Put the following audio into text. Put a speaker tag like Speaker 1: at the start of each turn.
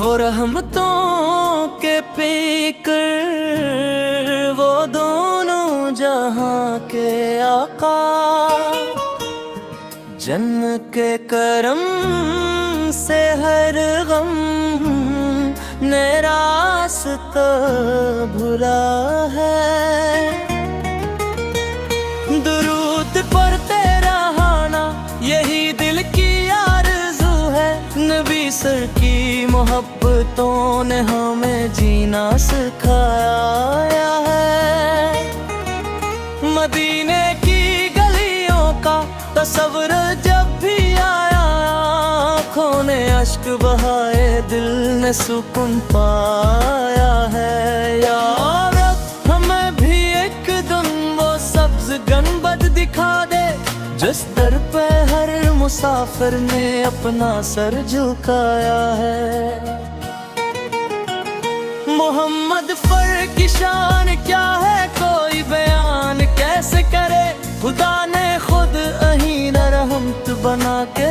Speaker 1: वो रहमतों के पीकर, वो दोनों जहां के आका, जन्नत के करम से हर गम ने रास्ता भुला है। दुरूद पढ़ते रहाना यही दिल की आरज़ू है। नबी सर की मोहब्बतों ने हमें जीना सिखाया है। मदीने की गलियों का तस्वर जब भी आया, आँखों ने अश्क बहाए, दिल ने सुकून पाया है। या रब हमें भी एक दिन वो सब्ज गनबद दिखा दे, जिस दर पे हर मुसाफिर ने अपना सर झुकाया है। मोहम्मद फर की शान क्या है कोई बयान कैसे करे, खुदा ने खुद अहीन रहमत बना के